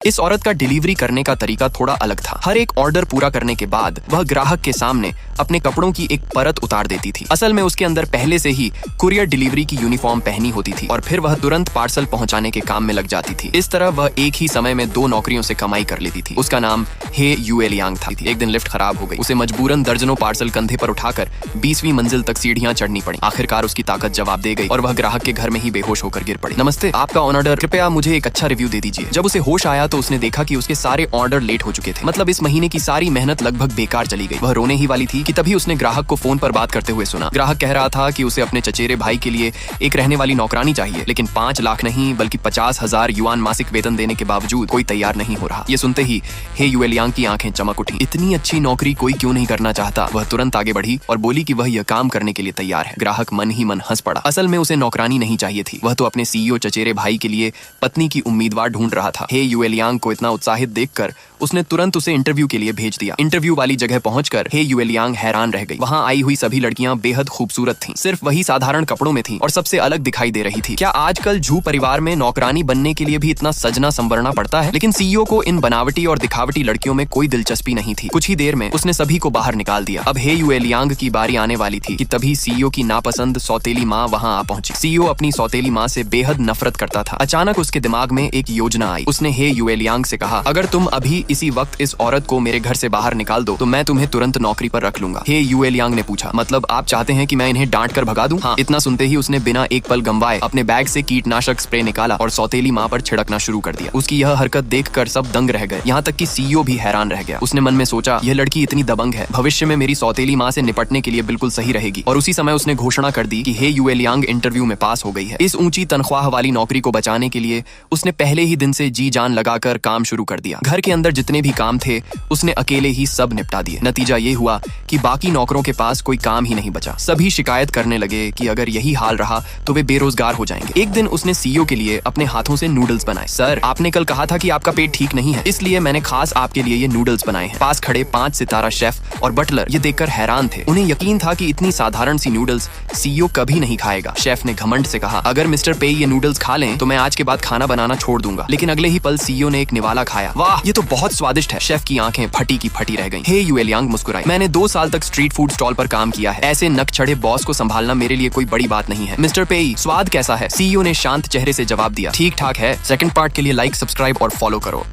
इस औरत का डिलीवरी करने का तरीका थोड़ा अलग था। हर एक ऑर्डर पूरा करने के बाद वह ग्राहक के सामने अपने कपड़ों की एक परत उतार देती थी। असल में उसके अंदर पहले से ही कुरियर डिलीवरी की यूनिफॉर्म पहनी होती थी और फिर वह तुरंत पार्सल पहुंचाने के काम में लग जाती थी। इस तरह वह एक ही समय में 2 नौकरियों से कमाई कर लेती थी। उसका नाम हे युएलियांग था। एक दिन लिफ्ट खराब हो गई। उसे मजबूरन दर्जनों पार्सल कंधे पर उठाकर 20वीं मंजिल तक सीढ़ियां चढ़नी पड़ी। आखिरकार उसकी ताकत जवाब दे गई और वह ग्राहक के घर में ही बेहोश होकर गिर पड़ी। नमस्ते, आपका ऑर्डर, कृपया मुझे एक अच्छा रिव्यू दे दीजिए। जब उसे होश आया तो उसने देखा कि उसके सारे ऑर्डर लेट हो चुके थे। मतलब इस महीने की सारी मेहनत लगभग बेकार चली गई। वह रोने ही वाली थी कि तभी उसने ग्राहक को फोन पर बात करते हुए सुना। ग्राहक कह रहा था कि उसे अपने चचेरे भाई के लिए एक रहने वाली नौकरानी चाहिए, लेकिन 5 लाख नहीं बल्कि 50,000 युआन मासिक वेतन देने के बावजूद कोई तैयार नहीं हो रहा। ये सुनते ही हे युएलियांग की आंखें चमक उठी। इतनी अच्छी नौकरी कोई क्यों नहीं करना चाहता। वह तुरंत आगे बढ़ी और बोली कि वह यह काम करने के लिए तैयार है। ग्राहक मन ही मन हंस पड़ा। असल में उसे नौकरानी नहीं चाहिए थी। वह तो अपने सीईओ चचेरे भाई के लिए पत्नी की उम्मीदवार ढूंढ रहा था। हे युएलियांग को इतना उत्साहित देखकर उसने तुरंत उसे इंटरव्यू के लिए भेज दिया। इंटरव्यू वाली जगह पहुंचकर हे युएलियांग हैरान रह गई। वहां आई हुई सभी लड़कियां बेहद खूबसूरत थीं। सिर्फ वही साधारण कपड़ों में थीं और सबसे अलग दिखाई दे रही थी। क्या आजकल झू परिवार में नौकरानी बनने के लिए भी इतना सजना संवरना पड़ता है? लेकिन सीईओ को इन बनावटी और दिखावटी लड़कियों में कोई दिलचस्पी नहीं थी। कुछ ही देर में उसने सभी को बाहर निकाल दिया। अब हे युएलियांग की बारी आने वाली थी कि तभी सीईओ की नापसंद सौतेली माँ वहां आ पहुंची। सीईओ अपनी सौतेली माँ से बेहद नफरत करता था। अचानक उसके दिमाग में एक योजना आई। उसने हे युएलियांग से कहा, अगर तुम अभी इसी वक्त इस औरत को मेरे घर से बाहर निकाल दो तो मैं तुम्हें तुरंत नौकरी पर रख लूंगा। हे युएलियांग ने पूछा, मतलब आप चाहते हैं कि मैं इन्हें डांट कर भगा दूं? हाँ। इतना सुनते ही उसने बिना एक पल गंवाए अपने बैग से कीटनाशक स्प्रे निकाला और सौतेली माँ पर छिड़कना शुरू कर दिया। उसकी यह हरकत देखकर सब दंग रह गए, यहाँ तक कि सीईओ भी हैरान रह गया। उसने मन में सोचा, यह लड़की इतनी दबंग है, भविष्य में मेरी सौतेली माँ से निपटने के लिए बिल्कुल सही रहेगी। और उसी समय उसने घोषणा कर दी कि हे युएलियांग इंटरव्यू में पास हो गई है। इस ऊंची तनख्वाह वाली नौकरी को बचाने के लिए उसने पहले ही दिन से जी जान लगाकर काम शुरू कर दिया। घर के अंदर जितने भी काम थे उसने अकेले ही सब निपटा दिए। नतीजा ये हुआ कि बाकी नौकरों के पास कोई काम ही नहीं बचा। सभी शिकायत करने लगे कि अगर यही हाल रहा तो वे बेरोजगार हो जाएंगे। एक दिन उसने सीईओ के लिए अपने हाथों से नूडल्स बनाए। सर, आपने कल कहा था कि आपका पेट ठीक नहीं है, इसलिए मैंने खास आपके लिए ये नूडल्स बनाए हैं। पास खड़े 5 सितारा शेफ और बटलर ये देखकर हैरान थे। उन्हें यकीन था कि इतनी साधारण सी नूडल्स सीईओ कभी नहीं खाएगा। शेफ ने घमंड से कहा, अगर मिस्टर पे ये नूडल्स खा लें तो मैं आज के बाद खाना बनाना छोड़ दूंगा। लेकिन अगले ही पल सीईओ ने एक निवाला खाया। वाह, ये तो बहुत स्वादिष्ट है। शेफ की आंखें फटी की फटी रह गईं। हे युएलियांग मुस्कुराई, मैंने 2 साल तक स्ट्रीट फूड स्टॉल पर काम किया है। ऐसे नक चढ़े बॉस को संभालना मेरे लिए कोई बड़ी बात नहीं है। मिस्टर पेई, स्वाद कैसा है? सीईओ ने शांत चेहरे से जवाब दिया, ठीक ठाक है। सेकंड पार्ट के लिए लाइक, सब्सक्राइब और फॉलो करो।